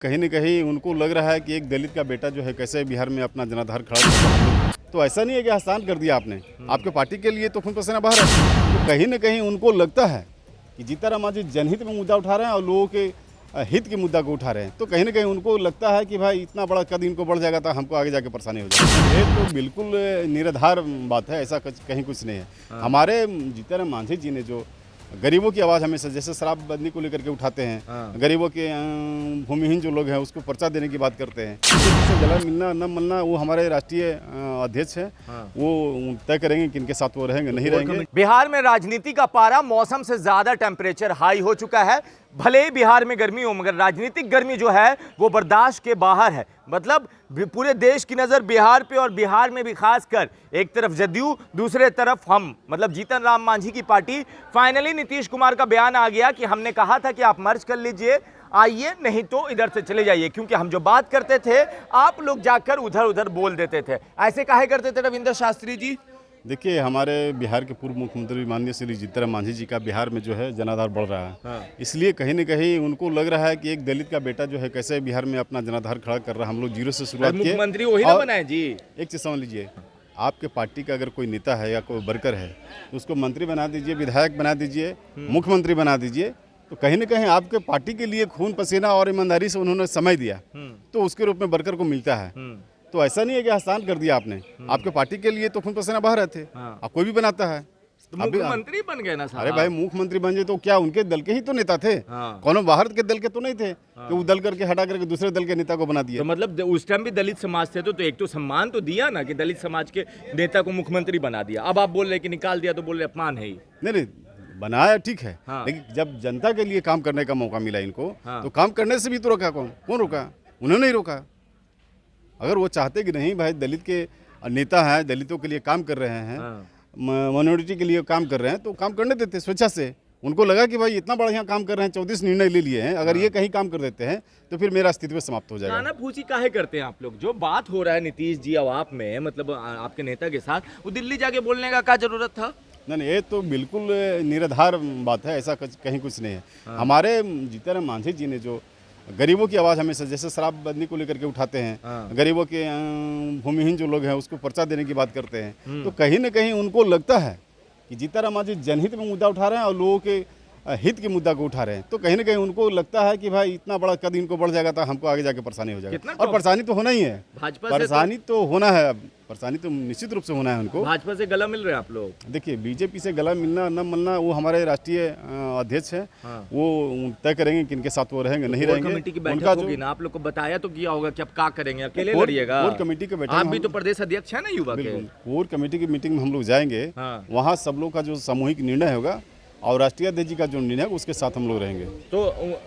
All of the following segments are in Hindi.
कहीं न कहीं उनको लग रहा है कि एक दलित का बेटा जो है कैसे बिहार में अपना जनाधार खड़ा कर रहा है। तो ऐसा नहीं है कि आसान कर दिया आपने, आपके पार्टी के लिए तो खून पसीना बहा रहा है। तो कहीं न कहीं उनको लगता है कि जीतन राम जनहित में मुद्दा उठा रहे हैं और लोगों के हित के मुद्दा को उठा रहे हैं। तो कहीं न कहीं उनको लगता है कि भाई इतना बड़ा कद इनको बढ़ जाएगा तो हमको आगे जाके परेशानी हो जाएगी। ये तो बिल्कुल निराधार बात है, ऐसा कहीं कुछ नहीं है। हमारे जीतन राम मांझी जी ने जो गरीबों की आवाज़ हमेशा जैसे शराबबंदी को लेकर के उठाते हैं, गरीबों के भूमिहीन जो लोग हैं उसको पर्चा देने की बात करते हैं, तो गला मिलना न मिलना वो हमारे राष्ट्रीय अध्यक्ष हैं, वो तय करेंगे कि इनके साथ वो रहेंगे नहीं रहेंगे। बिहार में राजनीति का पारा मौसम से ज्यादा टेम्परेचर हाई हो चुका है। भले ही बिहार में गर्मी हो मगर राजनीतिक गर्मी जो है वो बर्दाश्त के बाहर है। मतलब पूरे देश की नजर बिहार पे और बिहार में भी खासकर एक तरफ जदयू दूसरे तरफ हम मतलब जीतन राम मांझी की पार्टी। फाइनली नीतीश कुमार का बयान आ गया कि हमने कहा था कि आप मर्ज कर लीजिए, आइए नहीं तो इधर से चले जाइए, क्योंकि हम जो बात करते थे आप लोग जाकर उधर उधर बोल देते थे। ऐसे काहे करते थे रविंद्र शास्त्री जी? देखिए, हमारे बिहार के पूर्व मुख्यमंत्री माननीय श्री जीतन राम मांझी जी का बिहार में जो है जनाधार बढ़ रहा है। इसलिए कहीं न कहीं उनको लग रहा है कि एक दलित का बेटा जो है कैसे बिहार में अपना जनाधार खड़ा कर रहा है। हम लोग जीरो से शुरुआत किए, मुख्यमंत्री वही ना बनाए जी। एक चीज़ समझ लीजिए, आपके पार्टी का अगर कोई नेता है या कोई वर्कर है तो उसको मंत्री बना दीजिए, विधायक बना दीजिए, मुख्यमंत्री बना दीजिए। तो कहीं न कहीं आपके पार्टी के लिए खून पसीना और ईमानदारी से उन्होंने समय दिया तो उसके रूप में वर्कर को मिलता है। तो ऐसा नहीं है कि आसान कर दिया आपने, आपके पार्टी के लिए तो खून पसीना बहा रहे थे। आप कोई भी बनाता है तो मुख्यमंत्री बन गए ना साहब। अरे भाई, मुख्यमंत्री बन जाए तो क्या उनके दल के ही तो नेता थे, कौन बाहर के दल के तो नहीं थे कि वो दल करके हटा करके दूसरे दल के नेता को बना दिया। तो मतलब उस टाइम भी दलित समाज थे तो एक तो सम्मान तो दिया ना कि दलित समाज के नेता को मुख्यमंत्री बना दिया। अब आप बोल रहे कि निकाल दिया तो बोल रहे अपमान है ही। नहीं, बनाया ठीक है, लेकिन जब जनता के लिए काम करने का मौका मिला इनको तो काम करने से भी तो रोका कौन रोका? उन्होंने ही रोका। अगर वो चाहते कि नहीं भाई दलित के नेता हैं, दलितों के लिए काम कर रहे हैं, माइनॉरिटी के लिए काम कर रहे हैं तो काम करने देते स्वेच्छा से। उनको लगा कि भाई इतना बड़ा यहाँ काम कर रहे हैं, 34 निर्णय ले लिए हैं, अगर ये कहीं काम कर देते हैं तो फिर मेरा अस्तित्व समाप्त हो जाएगा। गाना फूसी काहे करते हैं आप लोग? जो बात हो रहा है नीतीश जी और आप में मतलब आपके नेता के साथ, वो दिल्ली जाके बोलने का क्या जरूरत था? नहीं, ये तो बिल्कुल निराधार बात है, ऐसा कहीं कुछ नहीं है। हमारे जीतन राम मांझी जी ने जो गरीबों की आवाज़ हमेशा जैसे शराबबंदी को लेकर के उठाते हैं, गरीबों के भूमिहीन जो लोग हैं उसको पर्चा देने की बात करते हैं, तो कहीं न कहीं उनको लगता है कि जीतन राम मांझी जनहित में मुद्दा उठा रहे हैं और लोगों के हित के मुद्दा को उठा रहे हैं। तो कहीं न कहीं उनको लगता है कि भाई इतना बड़ा कद इनको बढ़ जाएगा तो हमको आगे जाके परेशानी हो जाएगी। और परेशानी तो होना ही है, परेशानी तो होना है, परेशानी तो निश्चित रूप से होना है उनको। भाजपा से गला मिल रहे हैं आप लोग? देखिए, बीजेपी से गला मिलना न मिलना वो हमारे राष्ट्रीय अध्यक्ष हैं, वो तय करेंगे कि इनके साथ वो रहेंगे नहीं रहेंगे। कमेटी की बैठक होगी ना, आप लोग को बताया तो किया होगा कि अब क्या करेंगे, अकेले लड़िएगा? कोर कमेटी की बैठक, आप भी तो प्रदेश अध्यक्ष है ना युवा के। कोर कमेटी की मीटिंग में हम लोग जाएंगे, वहाँ सब लोग का जो सामूहिक निर्णय होगा और राष्ट्रीय अध्यक्ष जी का जो निर्णय है उसके साथ हम लोग रहेंगे। तो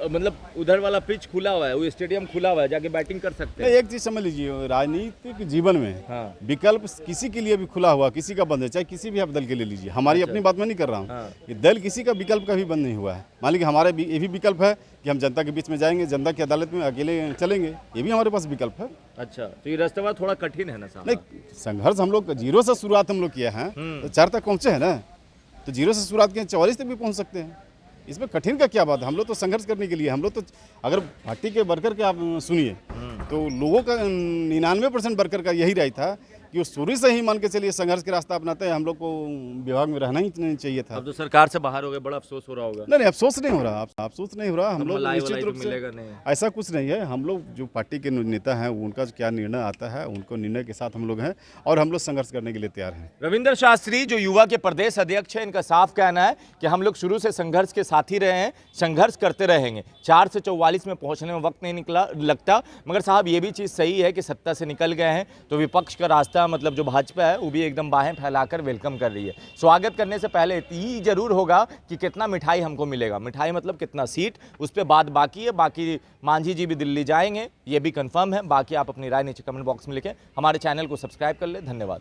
मतलब उधर वाला पिच खुला हुआ है, वो स्टेडियम खुला हुआ है, जाके बैटिंग कर सकते हैं। एक चीज समझ लीजिए, राजनीतिक जीवन में विकल्प किसी के लिए भी खुला हुआ, किसी का बंद है, चाहे किसी भी आप दल के ले लीजिए। हमारी अपनी बात में नहीं कर रहा हूँ, ये दल किसी का विकल्प का भी बंद नहीं हुआ है। मान लीजिए हमारा ये भी विकल्प है कि हम जनता के बीच में जाएंगे, जनता की अदालत में अकेले चलेंगे, ये भी हमारे पास विकल्प है। अच्छा, तो ये रास्ता थोड़ा कठिन है ना साहब? नहीं, संघर्ष हम लोग जीरो से शुरुआत हम लोग किया है तो 4 तक पहुँचे हैं ना, तो जीरो से शुरुआत किए 44 तक भी पहुंच सकते हैं। इसमें कठिन का क्या बात है? हम लोग तो संघर्ष करने के लिए, हम लोग तो अगर पार्टी के वर्कर के आप सुनिए तो लोगों का 99% वर्कर का यही राय था कि वो शुरू से ही मान के चलिए संघर्ष के रास्ता अपनाते हैं। हम लोग को विभाग में रहना ही नहीं चाहिए था। अब तो सरकार से बाहर हो गए, बड़ा अफसोस हो रहा होगा। नहीं, अफसोस नहीं हो रहा, अफसोस नहीं हो रहा। हम लोग निश्चित रूप से ऐसा कुछ नहीं है। हम लोग जो पार्टी के नेता हैं उनका क्या निर्णय आता है, उनको निर्णय के साथ हम लोग हैं और हम लोग संघर्ष करने के लिए तैयार हैं। रविंद्र शास्त्री जो युवा के प्रदेश अध्यक्ष है, इनका साफ कहना है कि हम लोग शुरू से संघर्ष के साथ ही रहे हैं, संघर्ष करते रहेंगे। 4 से 44 में पहुंचने में वक्त नहीं लगता, मगर साहब ये भी चीज़ सही है कि सत्ता से निकल गए हैं तो विपक्ष का रास्ता मतलब जो भाजपा है वो भी एकदम बाहें फैलाकर वेलकम कर रही है। स्वागत करने से पहले ये जरूर होगा कि कितना मिठाई हमको मिलेगा, मिठाई मतलब कितना सीट, उस पर बात बाकी है। बाकी मांझी जी भी दिल्ली जाएंगे, ये भी कंफर्म है। बाकी आप अपनी राय नीचे कमेंट बॉक्स में लिखें। हमारे चैनल को सब्सक्राइब कर ले। धन्यवाद।